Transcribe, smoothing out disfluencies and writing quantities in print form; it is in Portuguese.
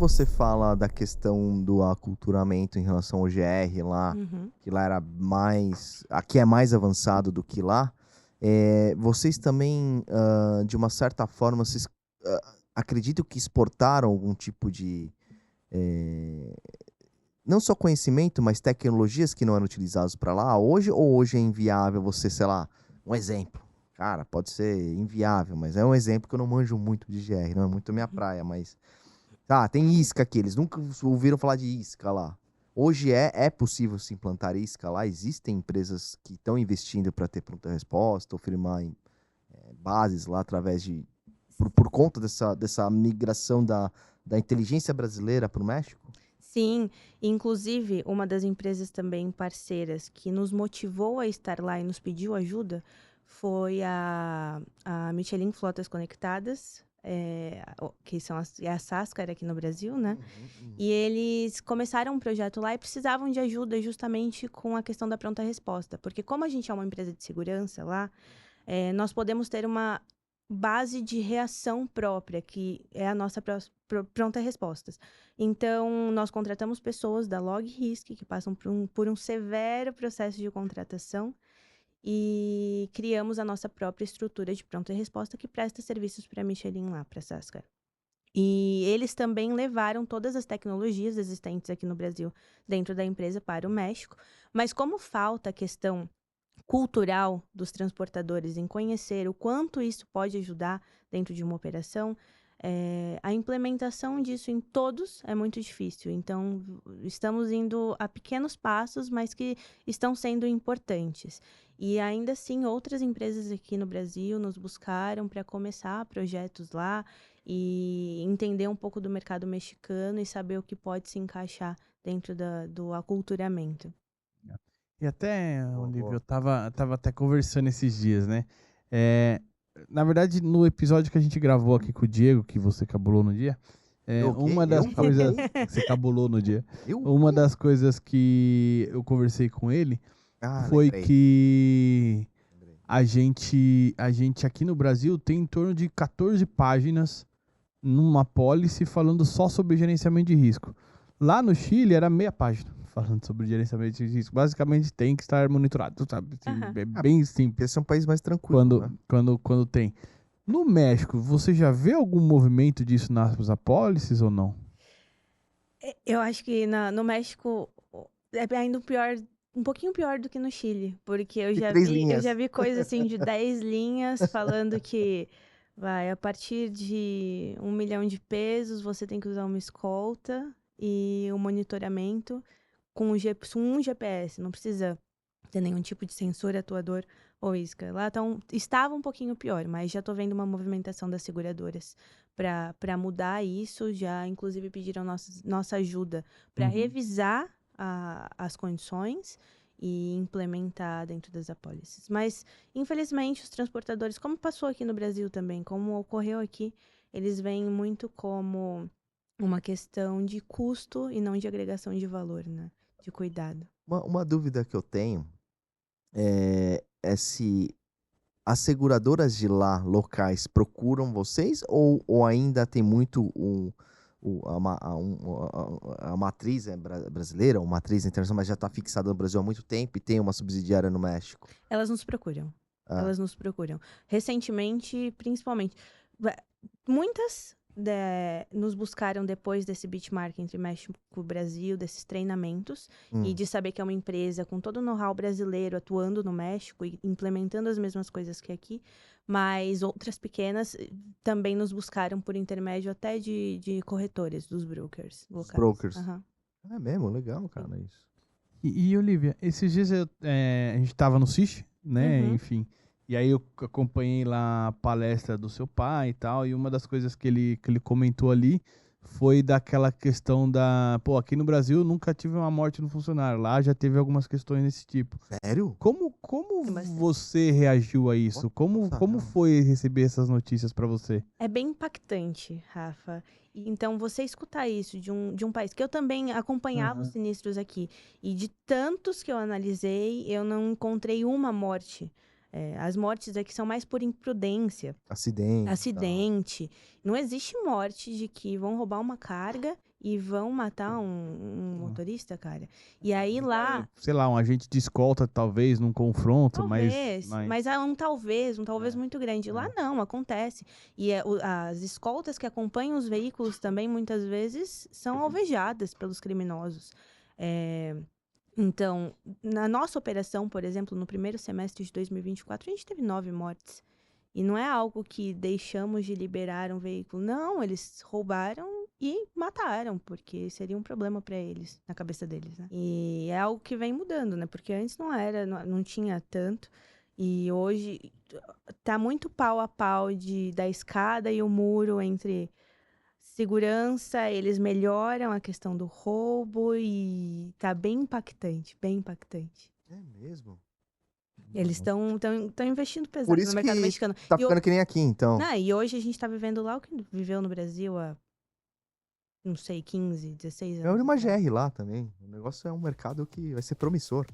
você fala da questão do aculturamento em relação ao GR lá, Uhum. que lá era mais, aqui é mais avançado do que lá, vocês também, de uma certa forma, vocês acreditam que exportaram algum tipo de, eh, não só conhecimento, mas tecnologias que não eram utilizadas para lá hoje, ou hoje é inviável você, sei lá, um exemplo. Cara, pode ser inviável, mas é um exemplo que eu não manjo muito de GR, não é muito a minha Uhum. praia, mas ah, tem isca aqui. Eles nunca ouviram falar de isca lá. Hoje é possível se implantar isca lá. Existem empresas que estão investindo para ter pronta resposta ou firmar bases lá através de. Por conta dessa migração da inteligência brasileira para o México? Sim, inclusive uma das empresas também parceiras que nos motivou a estar lá e nos pediu ajuda foi a Michelin Flotas Conectadas, que são é a Sascar aqui no Brasil, né? Uhum, uhum. E eles começaram um projeto lá e precisavam de ajuda justamente com a questão da pronta resposta, porque como a gente é uma empresa de segurança lá, nós podemos ter uma base de reação própria, que é a nossa pronta respostas. Então, nós contratamos pessoas da LogRisk, que passam por um severo processo de contratação, e criamos a nossa própria estrutura de pronta resposta que presta serviços para a Michelin lá, para a Sascar. E eles também levaram todas as tecnologias existentes aqui no Brasil dentro da empresa para o México, mas como falta a questão cultural dos transportadores em conhecer o quanto isso pode ajudar dentro de uma operação, a implementação disso em todos é muito difícil. Então, estamos indo a pequenos passos, mas que estão sendo importantes. E ainda assim, outras empresas aqui no Brasil nos buscaram para começar projetos lá e entender um pouco do mercado mexicano e saber o que pode se encaixar dentro do aculturamento. E até, Boa, Olivia, eu boa. tava até conversando esses dias, né? É, na verdade, no episódio que a gente gravou aqui com o Diego, que você cabulou no dia, Eu o quê? uma das Eu coisas cabulei? que você cabulou no dia, Eu? uma das coisas que eu conversei com ele Ah, foi lembrei. que Lembrei. a gente aqui no Brasil tem em torno de 14 páginas numa policy falando só sobre gerenciamento de risco. Lá no Chile era meia página falando sobre gerenciamento de risco. Basicamente tem que estar monitorado, sabe? Assim, Aham. é Ah, bem porque simples esse é um país mais tranquilo, quando, né? quando tem. No México, você já vê algum movimento disso nas apólices ou não? Eu acho que no México é ainda pior, um pouquinho pior do que no Chile, porque eu De já três vi, eu já linhas. vi coisa assim de 10 linhas falando que vai a partir de 1 milhão de pesos você tem que usar uma escolta e um monitoramento com um GPS, não precisa ter nenhum tipo de sensor atuador ou isca. Lá estava um pouquinho pior, mas já estou vendo uma movimentação das seguradoras para mudar isso. Já, inclusive, pediram nossa ajuda para Uhum. revisar as condições e implementar dentro das apólices. Mas, infelizmente, os transportadores, como passou aqui no Brasil também, como ocorreu aqui, eles veem muito como uma questão de custo e não de agregação de valor, né? De cuidado. Uma dúvida que eu tenho é se as seguradoras de lá, locais, procuram vocês ou ainda tem muito a matriz brasileira, ou matriz internacional, mas já está fixada no Brasil há muito tempo e tem uma subsidiária no México? Elas nos procuram. Ah, Elas nos procuram. Recentemente, principalmente. va- Muitas nos buscaram depois desse benchmark entre México e Brasil, desses treinamentos, e hum, de saber que é uma empresa com todo o know-how brasileiro atuando no México e implementando as mesmas coisas que aqui, mas outras pequenas também nos buscaram por intermédio até de corretores, dos brokers dos locais. brokers. Aham, É mesmo, legal, sim. cara, isso. Olivia, esses dias a gente tava no CIS, né? Uhum. Enfim. E aí eu acompanhei lá a palestra do seu pai e tal, e uma das coisas que ele comentou ali foi daquela questão pô, aqui no Brasil nunca tive uma morte no funcionário, lá já teve algumas questões desse tipo. Sério? Como Tem bastante. você reagiu a isso? Como, Nossa, como foi receber essas notícias pra você? É bem impactante, Rafa. E então, você escutar isso de um país que eu também acompanhava os Aham. sinistros aqui, e de tantos que eu analisei, eu não encontrei uma morte. As mortes aqui são mais por imprudência, acidente e tal. acidente. Não existe morte de que vão roubar uma carga e vão matar um motorista, cara. E aí lá... Sei lá, um agente de escolta, talvez, num confronto, Talvez, mas... mas há um talvez muito grande. Lá não, acontece. E as escoltas que acompanham os veículos também, muitas vezes, são alvejadas pelos criminosos. Então, na nossa operação, por exemplo, no primeiro semestre de 2024, a gente teve 9 mortes. E não é algo que deixamos de liberar um veículo. Não, eles roubaram e mataram, porque seria um problema para eles, na cabeça deles, né? E é algo que vem mudando, né? Porque antes não era, não tinha tanto. E hoje tá muito pau a pau da escada e o muro entre segurança, eles melhoram a questão do roubo e tá bem impactante, bem impactante. É mesmo? Eles estão investindo Por pesado isso no mercado que mexicano. tá ficando que nem aqui, então. E hoje a gente tá vivendo lá o que viveu no Brasil há, não sei, 15, 16 anos. Eu abri uma atrás. GR lá também. O negócio é um mercado que vai ser promissor.